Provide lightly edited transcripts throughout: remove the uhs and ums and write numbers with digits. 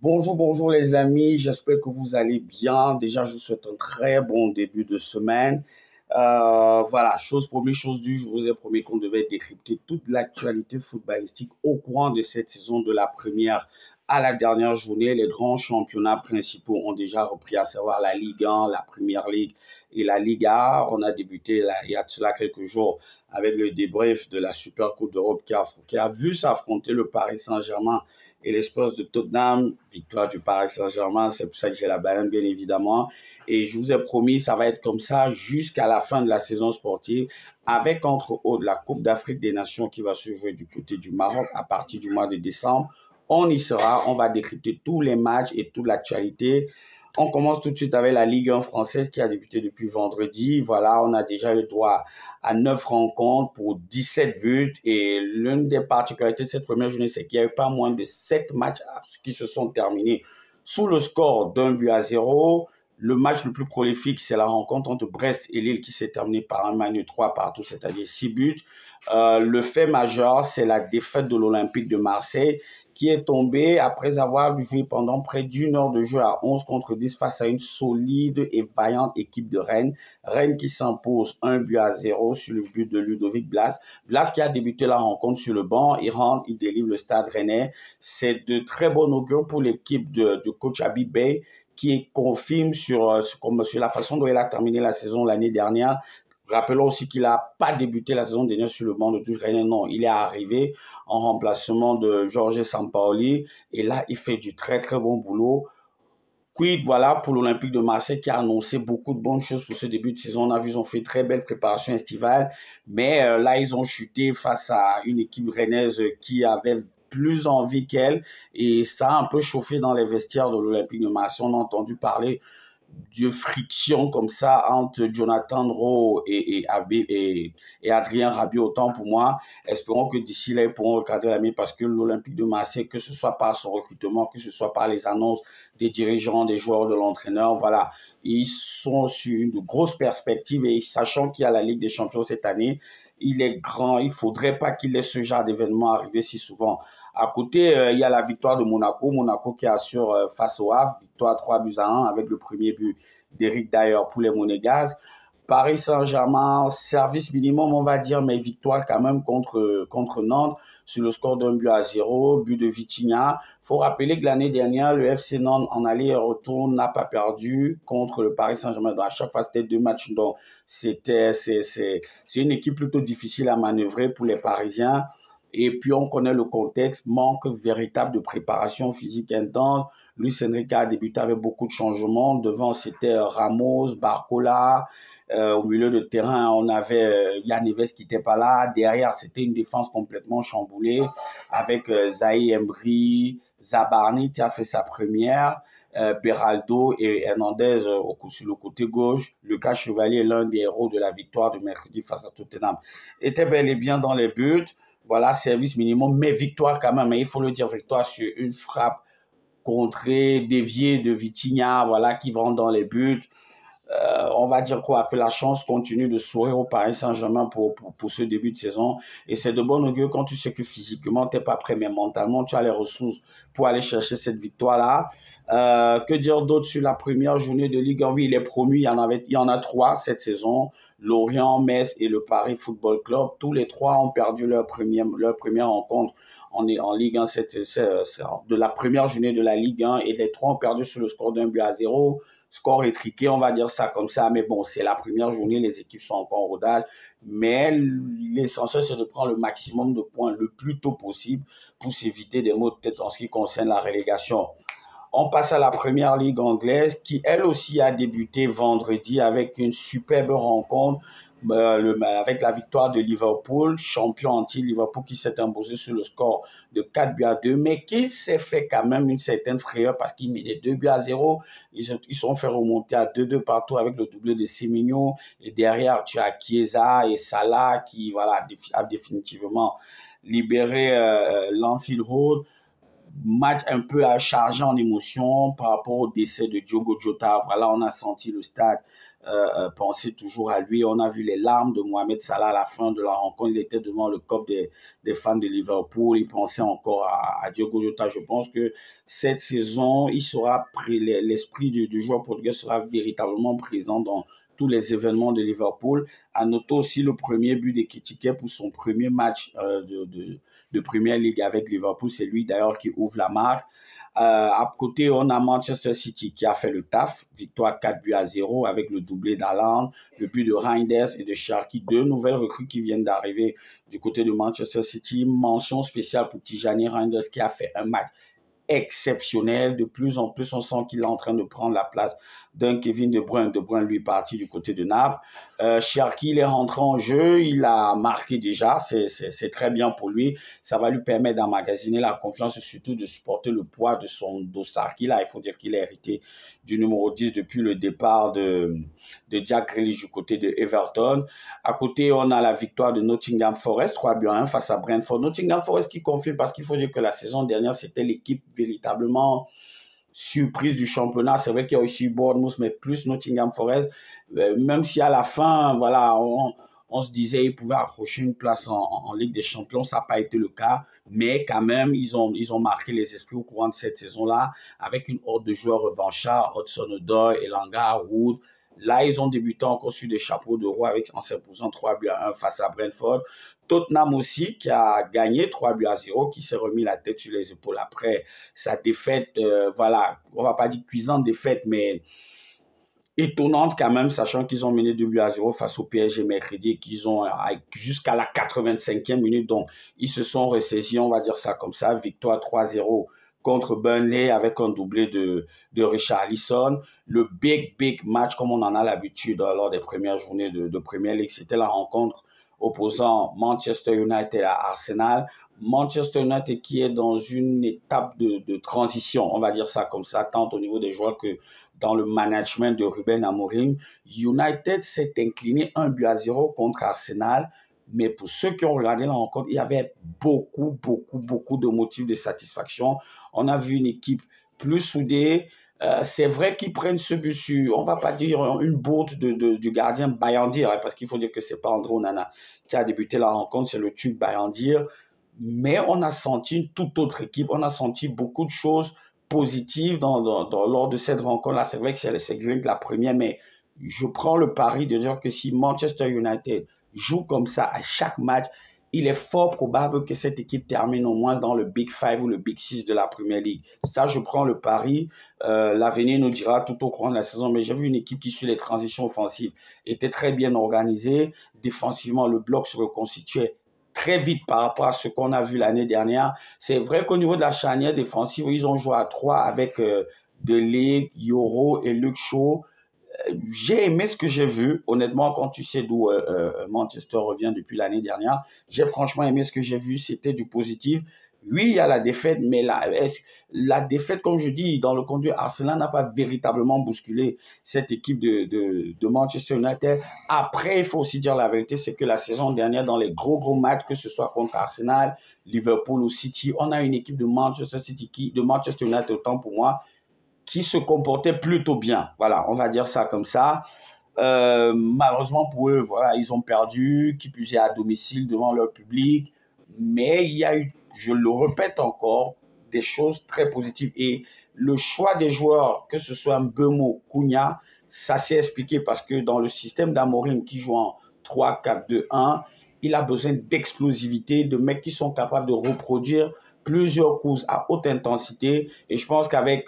Bonjour, bonjour les amis, j'espère que vous allez bien. Déjà, je vous souhaite un très bon début de semaine. Voilà, chose première, chose due, je vous ai promis qu'on devait décrypter toute l'actualité footballistique au courant de cette saison de la première à la dernière journée. Les grands championnats principaux ont déjà repris, à savoir la Ligue 1, la Première Ligue et la Liga. On a débuté là, il y a de cela quelques jours avec le débrief de la Super Coupe d'Europe qui a vu s'affronter le Paris Saint-Germain et les Spurs de Tottenham, victoire du Paris Saint-Germain, c'est pour ça que j'ai la baleine, bien évidemment. Et je vous ai promis, ça va être comme ça jusqu'à la fin de la saison sportive, avec entre autres la Coupe d'Afrique des Nations qui va se jouer du côté du Maroc à partir du mois de décembre. On y sera, on va décrypter tous les matchs et toute l'actualité. On commence tout de suite avec la Ligue 1 française qui a débuté depuis vendredi. Voilà, on a déjà eu droit à 9 rencontres pour 17 buts. Et l'une des particularités de cette première journée, c'est qu'il n'y a eu pas moins de 7 matchs qui se sont terminés sous le score d'1-0. Le match le plus prolifique, c'est la rencontre entre Brest et Lille qui s'est terminée par un match de 3 partout, c'est-à-dire 6 buts. Le fait majeur, c'est la défaite de l'Olympique de Marseille qui est tombé après avoir joué pendant près d'une heure de jeu à 11 contre 10 face à une solide et vaillante équipe de Rennes. Rennes qui s'impose 1-0 sur le but de Ludovic Blas. Blas qui a débuté la rencontre sur le banc, il délivre le stade rennais. C'est de très bon augure pour l'équipe de coach Habib Beye qui confirme sur la façon dont il a terminé la saison l'année dernière. Rappelons aussi qu'il n'a pas débuté la saison dernière sur le banc de touche rennais. Non, il est arrivé en remplacement de Jorge Sampaoli. Et là, il fait du très, très bon boulot. Quid, voilà, pour l'Olympique de Marseille qui a annoncé beaucoup de bonnes choses pour ce début de saison. On a vu, ils ont fait une très belle préparation estivale. Mais là, ils ont chuté face à une équipe rennaise qui avait plus envie qu'elle. Et ça a un peu chauffé dans les vestiaires de l'Olympique de Marseille. On a entendu parler de friction comme ça entre Jonathan Rowe et Adrien Rabiot, autant pour moi. Espérons que d'ici là, ils pourront recadrer la main parce que l'Olympique de Marseille, que ce soit par son recrutement, que ce soit par les annonces des dirigeants, des joueurs, de l'entraîneur, voilà, ils sont sur une grosse perspective et sachant qu'il y a la Ligue des Champions cette année, il est grand, il faudrait pas qu'il laisse ce genre d'événement arriver si souvent. À côté, il y a la victoire de Monaco. Monaco qui assure face au Havre, victoire 3-1 avec le premier but d'Éric Dier pour les Monégasques. Paris Saint-Germain, service minimum, on va dire, mais victoire quand même contre Nantes sur le score d'1-0, but de Vitinha. Faut rappeler que l'année dernière, le FC Nantes en aller et retour n'a pas perdu contre le Paris Saint-Germain. Donc, à chaque fois, c'était deux matchs. Donc, c'est une équipe plutôt difficile à manœuvrer pour les Parisiens. Et puis, on connaît le contexte, manque véritable de préparation physique intense. Luis Enrique a débuté avec beaucoup de changements. Devant, c'était Ramos, Barcola. Au milieu de terrain, on avait Yann Neves qui n'était pas là. Derrière, c'était une défense complètement chamboulée avec Zaï Embry, Zabarni qui a fait sa première, Beraldo et Hernandez sur le côté gauche. Lucas Chevalier, l'un des héros de la victoire de mercredi face à Tottenham, était bel et bien dans les buts. Voilà, service minimum, mais victoire quand même. Mais il faut le dire, victoire sur une frappe contrée, déviée de Vitinha, voilà, qui vont dans les buts. On va dire quoi, que la chance continue de sourire au Paris Saint-Germain pour ce début de saison. Et c'est de bon augure quand tu sais que physiquement, tu n'es pas prêt, mais mentalement, tu as les ressources pour aller chercher cette victoire-là. Que dire d'autre sur la première journée de Ligue 1? Oui, il est promu, il y en a trois cette saison. Lorient, Metz et le Paris Football Club. Tous les trois ont perdu leur première rencontre en Ligue 1 de la première journée de la Ligue 1 et les trois ont perdu sur le score d'1-0. Score étriqué, on va dire ça comme ça, mais bon, c'est la première journée, les équipes sont encore en rodage, mais l'essentiel, c'est de prendre le maximum de points le plus tôt possible pour s'éviter des maux de tête en ce qui concerne la relégation. On passe à la première ligue anglaise qui, elle aussi, a débuté vendredi avec une superbe rencontre avec la victoire de Liverpool, champion anti-Liverpool qui s'est imposé sur le score de 4-2, mais qui s'est fait quand même une certaine frayeur parce qu'il menait 2-0. Ils sont fait remonter à 2-2 partout avec le doublé de Semenyo. Et derrière, tu as Chiesa et Salah qui, voilà, a définitivement libéré l'Anfield Road. Match un peu chargé en émotion par rapport au décès de Diogo Jota. Voilà, on a senti le stade penser toujours à lui. On a vu les larmes de Mohamed Salah à la fin de la rencontre. Il était devant le COP des fans de Liverpool. Il pensait encore à Diogo Jota. Je pense que cette saison, il sera l'esprit du joueur portugais sera véritablement présent dans tous les événements de Liverpool. À noter aussi le premier but d'Ekitike pour son premier match de Premier League avec Liverpool. C'est lui d'ailleurs qui ouvre la marque. À côté, on a Manchester City qui a fait le taf. Victoire 4-0 avec le doublé d'Haaland, le but de Reinders et de Cherki. Deux nouvelles recrues qui viennent d'arriver du côté de Manchester City. Mention spéciale pour Tijani Reinders qui a fait un match exceptionnel. De plus en plus, on sent qu'il est en train de prendre la place d'un Kevin De Bruyne. De Bruyne, lui, parti du côté de Naples. Cherki, il est rentré en jeu. Il a marqué déjà. C'est très bien pour lui. Ça va lui permettre d'emmagasiner la confiance et surtout de supporter le poids de son dossard qu'il a. Il faut dire qu'il a hérité du numéro 10 depuis le départ de Jack Grealish du côté de Everton. À côté, on a la victoire de Nottingham Forest, 3-1 face à Brentford. Nottingham Forest qui confirme parce qu'il faut dire que la saison dernière, c'était l'équipe véritablement surprise du championnat. C'est vrai qu'il y a aussi Bournemouth, mais plus Nottingham Forest. Même si à la fin, voilà, on se disait qu'ils pouvaient accrocher une place en Ligue des Champions, ça n'a pas été le cas. Mais quand même, ils ont marqué les esprits au courant de cette saison-là avec une horde de joueurs revanchards, Hudson-Odoi, Elanga, Wood. Là, ils ont débuté encore sur des chapeaux de roue en s'imposant 3-1 face à Brentford. Tottenham aussi, qui a gagné 3-0, qui s'est remis la tête sur les épaules après sa défaite. Voilà, on va pas dire cuisante défaite, mais étonnante quand même, sachant qu'ils ont mené 2-0 face au PSG mercredi, qu'ils ont jusqu'à la 85e minute. Donc, ils se sont ressaisis, on va dire ça comme ça. Victoire 3-0 contre Burnley avec un doublé de Richarlison. Le big match, comme on en a l'habitude lors des premières journées de Premier League, c'était la rencontre opposant Manchester United à Arsenal. Manchester United qui est dans une étape de transition, on va dire ça comme ça, tant au niveau des joueurs que dans le management de Ruben Amorim. United s'est incliné 1-0 contre Arsenal, mais pour ceux qui ont regardé la rencontre, il y avait beaucoup de motifs de satisfaction. On a vu une équipe plus soudée. C'est vrai qu'ils prennent ce but sur, on va pas dire une bourde du gardien Bayandir, parce qu'il faut dire que c'est pas André Onana qui a débuté la rencontre, c'est le tube Bayandir. Mais on a senti une toute autre équipe, on a senti beaucoup de choses positives lors de cette rencontre-là. C'est vrai que c'est Green la première, mais je prends le pari de dire que si Manchester United joue comme ça à chaque match, il est fort probable que cette équipe termine au moins dans le Big 5 ou le Big 6 de la Premier League. Ça, je prends le pari. L'avenir nous dira tout au courant de la saison. Mais j'ai vu une équipe qui, sur les transitions offensives, était très bien organisée. Défensivement, le bloc se reconstituait très vite par rapport à ce qu'on a vu l'année dernière. C'est vrai qu'au niveau de la charnière défensive, ils ont joué à 3 avec De Ligt, Yoro et Luke Shaw. J'ai aimé ce que j'ai vu. Honnêtement, quand tu sais d'où Manchester revient depuis l'année dernière, j'ai franchement aimé ce que j'ai vu. C'était du positif. Oui, il y a la défaite, mais la défaite, comme je dis, dans le conduit, Arsenal n'a pas véritablement bousculé cette équipe de Manchester United. Après, il faut aussi dire la vérité, c'est que la saison dernière, dans les gros matchs, que ce soit contre Arsenal, Liverpool ou City, on a une équipe de Manchester City, de Manchester United, autant pour moi, qui se comportait plutôt bien. Voilà, on va dire ça comme ça. Malheureusement pour eux, voilà, ils ont perdu, qui plus est à domicile devant leur public. Mais il y a eu, je le répète encore, des choses très positives. Et le choix des joueurs, que ce soit Mbeumo, Cunha, ça s'est expliqué parce que dans le système d'Amorim qui joue en 3-4-2-1, il a besoin d'explosivité, de mecs qui sont capables de reproduire plusieurs courses à haute intensité. Et je pense qu'avec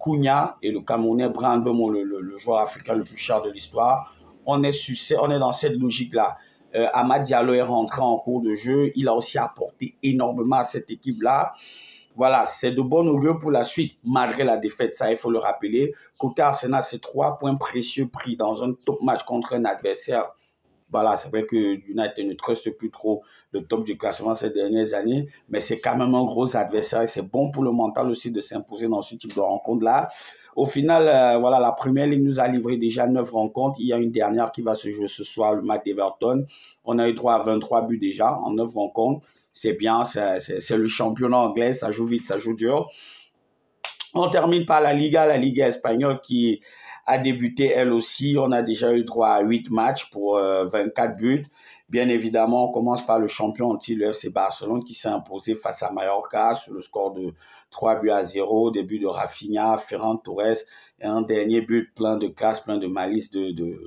Cunha et le Camerounais Bryan Mbeumo, le joueur africain le plus cher de l'histoire, on est dans cette logique-là. Amad Diallo est rentré en cours de jeu. Il a aussi apporté énormément à cette équipe-là. Voilà, c'est de bon augure pour la suite, malgré la défaite, ça il faut le rappeler. Côté Arsenal, c'est 3 points précieux pris dans un top match contre un adversaire. Voilà, c'est vrai que United ne truste plus trop le top du classement ces dernières années, mais c'est quand même un gros adversaire et c'est bon pour le mental aussi de s'imposer dans ce type de rencontre-là. Au final, voilà, la Première Ligue nous a livré déjà 9 rencontres. Il y a une dernière qui va se jouer ce soir, le match d'Everton. On a eu droit à 23 buts déjà en 9 rencontres. C'est bien, c'est le championnat anglais, ça joue vite, ça joue dur. On termine par la Liga espagnole qui a débuté elle aussi. On a déjà eu droit à 8 matchs pour 24 buts. Bien évidemment, on commence par le champion anti, le FC Barcelone, qui s'est imposé face à Mallorca sur le score de 3-0, des buts de Rafinha, Ferran Torres, et un dernier but plein de classe, plein de malice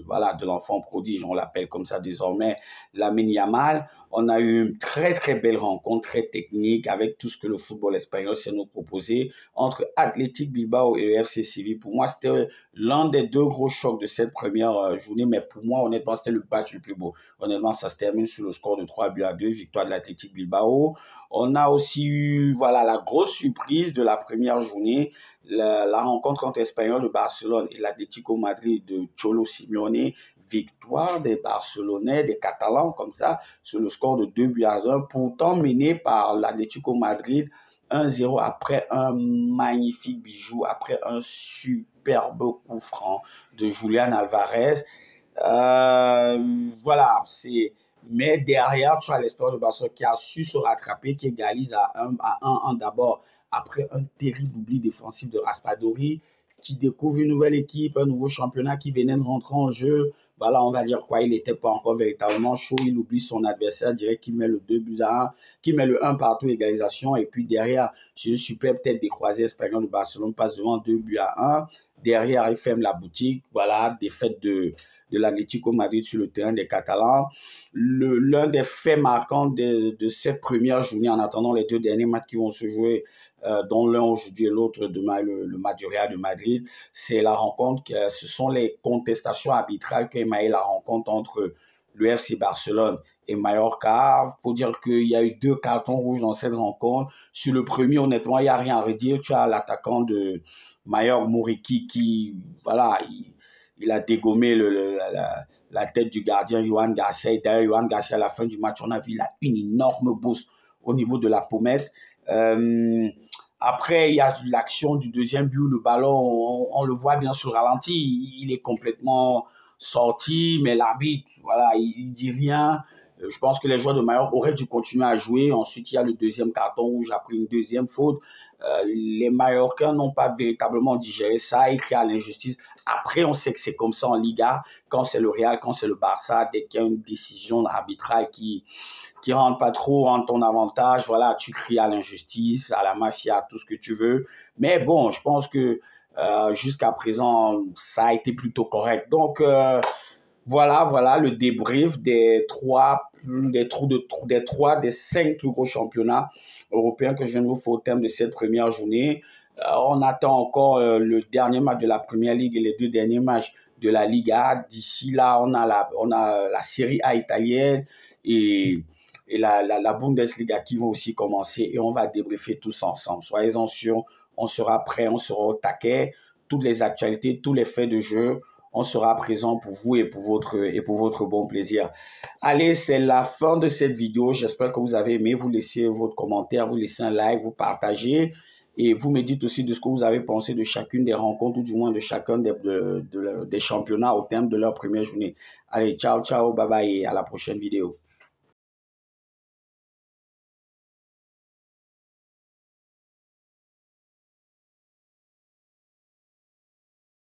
voilà, de l'enfant prodige, on l'appelle comme ça désormais, Lamine Yamal. On a eu une très très belle rencontre, très technique, avec tout ce que le football espagnol s'est nous proposé, entre Athletic Bilbao et le FC Séville. Pour moi, c'était l'un des deux gros chocs de cette première journée, mais pour moi, honnêtement, c'était le match le plus beau. Honnêtement, ça se termine sur le score de 3-2, victoire de l'Athletic Bilbao. On a aussi eu, voilà, la grosse surprise de la première journée, la rencontre entre Espanyol de Barcelone et l'Atlético Madrid de Cholo Simeone. Victoire des Barcelonais, des Catalans, comme ça, sur le score de 2-1, pourtant mené par l'Atlético Madrid 1-0 après un magnifique bijou, après un superbe coup franc de Julián Alvarez. Voilà, c'est... Mais derrière, tu as l'Espanyol de Barcelone qui a su se rattraper, qui égalise à 1 d'abord, après un terrible oubli défensif de Raspadori, qui découvre une nouvelle équipe, un nouveau championnat qui venait de rentrer en jeu. Voilà, on va dire quoi, il n'était pas encore véritablement chaud, il oublie son adversaire, direct qu'il met le 2-1, qui met le 1 partout, égalisation, et puis derrière, c'est une superbe tête décroisée, Espanyol de Barcelone passe devant 2-1. Derrière, il ferme la boutique, voilà, défaite de l'Atlético Madrid sur le terrain des Catalans. L'un des faits marquants de cette première journée, en attendant les deux derniers matchs qui vont se jouer, dont l'un aujourd'hui et l'autre demain, le match du Real de Madrid, c'est la rencontre, ce sont les contestations arbitrales qui émaillent la rencontre entre le FC Barcelone et Mallorca. Il faut dire qu'il y a eu 2 cartons rouges dans cette rencontre. Sur le premier, honnêtement, il n'y a rien à redire. Tu as l'attaquant de Mallorca, Muriqui, qui, voilà, il a dégommé la tête du gardien Johan Garcia. Et d'ailleurs, Johan Garcia, à la fin du match, on a vu là une énorme bourse au niveau de la pommette. Après, il y a l'action du deuxième but, le ballon, on le voit bien sur le ralenti, il est complètement sorti, mais l'arbitre, voilà, il dit rien. Je pense que les joueurs de Mallorca auraient dû continuer à jouer. Ensuite, il y a le deuxième carton rouge après une deuxième faute. Les Mallorcains n'ont pas véritablement digéré ça. Ils crient à l'injustice. Après, on sait que c'est comme ça en Liga. Quand c'est le Real, quand c'est le Barça, dès qu'il y a une décision arbitrale qui rentre pas trop en ton avantage, voilà, tu cries à l'injustice, à la mafia, à tout ce que tu veux. Mais bon, je pense que jusqu'à présent, ça a été plutôt correct. Donc, voilà le débrief des 5 plus gros championnats européens que je viens de vous faire au terme de cette première journée. On attend encore le dernier match de la Première Ligue et les 2 derniers matchs de la Liga. D'ici là, on a la Serie A italienne et la Bundesliga qui vont aussi commencer et on va débriefer tous ensemble. Soyez-en sûrs, on sera prêt, on sera au taquet. Toutes les actualités, tous les faits de jeu, on sera présent pour vous et pour votre bon plaisir. Allez, c'est la fin de cette vidéo. J'espère que vous avez aimé. Vous laissez votre commentaire, vous laissez un like, vous partagez. Et vous me dites aussi de ce que vous avez pensé de chacune des rencontres ou du moins de chacun des championnats au terme de leur première journée. Allez, ciao, ciao, bye bye et à la prochaine vidéo.